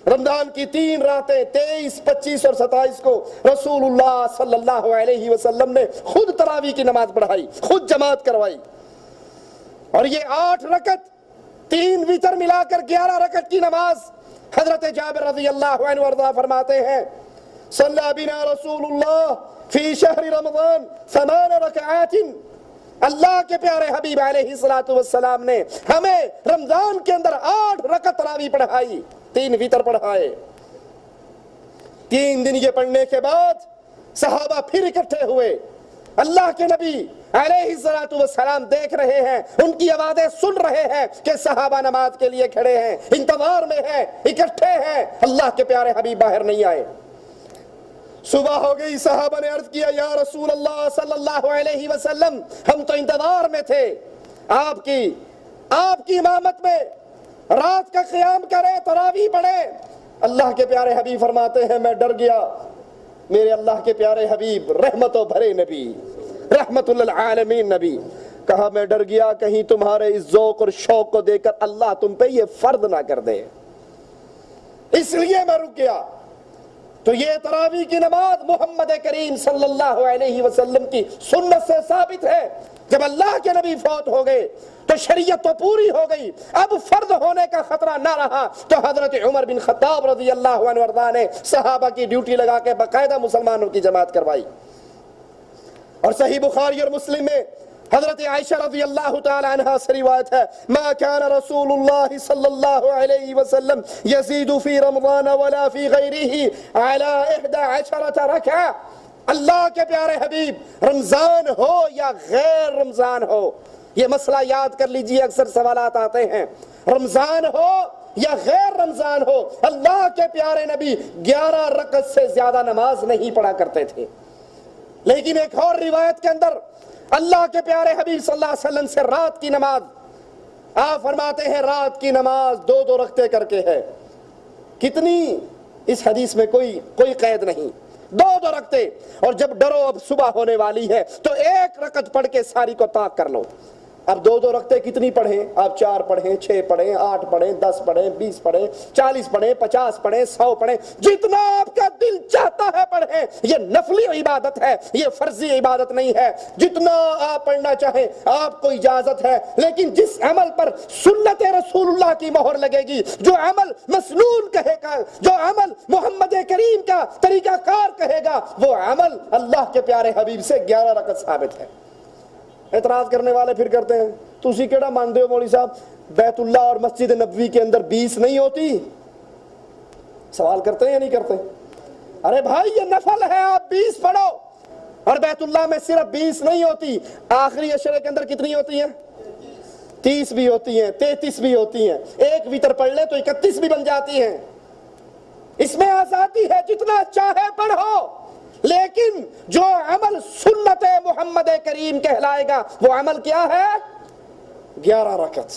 رمضان کی 3 راتیں 23, 25 اور 27 کو رسول اللہ صلی اللہ علیہ وسلم نے خود تراویح کی نماز پڑھائی, خود جماعت کروائی. اور یہ 8 رکعت 3 وتر ملا کر 11 رکعت کی نماز حضرت جابر رضی اللہ عنہ وارضاہ فرماتے ہیں صلی بنا رسول اللہ فی شہر رمضان 8 رکعات. اللہ کے پیارے حبیب علیہ السلام نے ہمیں رمضان کے اندر 8 رکعت تراویح پڑھائی, 3 وتر پڑھائے. 3 دن یہ پڑھنے کے بعد صحابہ پھر اکٹھے ہوئے. اللہ کے نبی علیہ السلام دیکھ رہے ہیں, ان کی آوازیں سن رہے ہیں کہ صحابہ نماز کے لیے کھڑے ہیں, انتظار میں ہیں, اکٹھے ہیں. اللہ کے پیارے حبیب باہر نہیں آئے. صبح ہو گئی, صحابہ نے عرض کیا یا رسول اللہ صلی اللہ علیہ وسلم ہم تو انتظار میں تھے آپ کی امامت میں, رات کا قیام کرے, تراویح پڑھے. اللہ کے پیارے حبیب فرماتے ہیں میں ڈر گیا. میرے اللہ کے پیارے حبیب رحمتوں بھرے نبی, رحمت للعالمین نبی, کہا میں ڈر گیا کہیں تمہارے اس ذوق اور شوق کو دیکھ کر اللہ تم پہ یہ فرض نہ کر دے, اس لیے میں رک گیا. تو یہ تراویح کی نماز محمد کریم صلی اللہ علیہ وسلم کی سنت سے ثابت ہے. جب اللہ کے نبی فوت ہو گئے تو شریعت تو پوری ہو گئی, اب فرض ہونے کا خطرہ نہ رہا. تو حضرت عمر بن خطاب رضی اللہ عنہ وارضاہ نے صحابہ کی ڈیوٹی لگا کے باقاعدہ مسلمانوں کی جماعت کروائی. اور صحیح بخاری اور مسلم میں حضرت عائشہ رضی اللہ تعالی عنہ سے روایت ہے ما كان رسول اللہ صلی اللہ علیہ وسلم یزید فی رمضان ولا فی غیرہ علی 11 رکعہ. اللہ کے پیارے حبیب رمضان ہو یا غیر رمضان ہو, یہ مسئلہ یاد کر لیجئے, اکثر سوالات آتے ہیں, رمضان ہو یا غیر رمضان ہو اللہ کے پیارے نبی 11 رکعت سے زیادہ نماز نہیں پڑھا کرتے تھے. لیکن ایک اور روایت کے اندر اللہ کے پیارے حبیب صلی اللہ علیہ وسلم سے رات کی نماز, آپ فرماتے ہیں رات کی نماز 2 رکعتیں کر کے ہے. کتنی؟ اس حدیث میں کوئی قید نہیں, 2 رکعتیں. اور جب ڈرو اب صبح ہونے والی ہے تو 1 رکعت پڑھ کے ساری کو طاق کر لو. اب 2 رکعتیں کتنی پڑھیں آپ؟ 4 پڑھیں, 6 پڑھیں, 8 پڑھیں, 10 پڑھیں, 20 پڑھیں, 40 پڑھیں, 50 پڑھیں, 100 پڑھیں, جتنا آپ کا دل چاہتا ہے پڑھیں. یہ نفلی عبادت ہے, یہ فرضی عبادت نہیں ہے. جتنا آپ پڑھنا چاہیں آپ کو اجازت ہے. لیکن جس عمل پر سنت رسول اللہ کی مہر لگے گی, جو عمل مسنون کہے گا, جو عمل محمد کریم کا طریقہ کار کہے گا, وہ عمل اللہ کے پیارے حبیب سے 11 رکعت ثابت ہے. اعتراض کرنے والے پھر کرتے ہیں تسی کیڑا مانتے ہو مولوی صاحب, بیت اللہ اور مسجد نبوی کے اندر 20 نہیں ہوتی؟ سوال کرتے ہیں یا نہیں کرتے؟ ارے بھائی یہ نفل ہے, آپ 20 پڑھو. اور بیت اللہ میں صرف 20 نہیں ہوتی, آخری عشرے کے اندر کتنی ہوتی ہیں؟ 30 بھی ہوتی ہیں, 33 بھی ہوتی ہیں. 1 وتر پڑھ لے تو 31 بھی بن جاتی ہیں. اس میں آزادی ہے, جتنا چاہے پڑھو. لیکن جو عمل سنت محمد کریم کہلائے گا وہ عمل کیا ہے؟ 11 رکعت.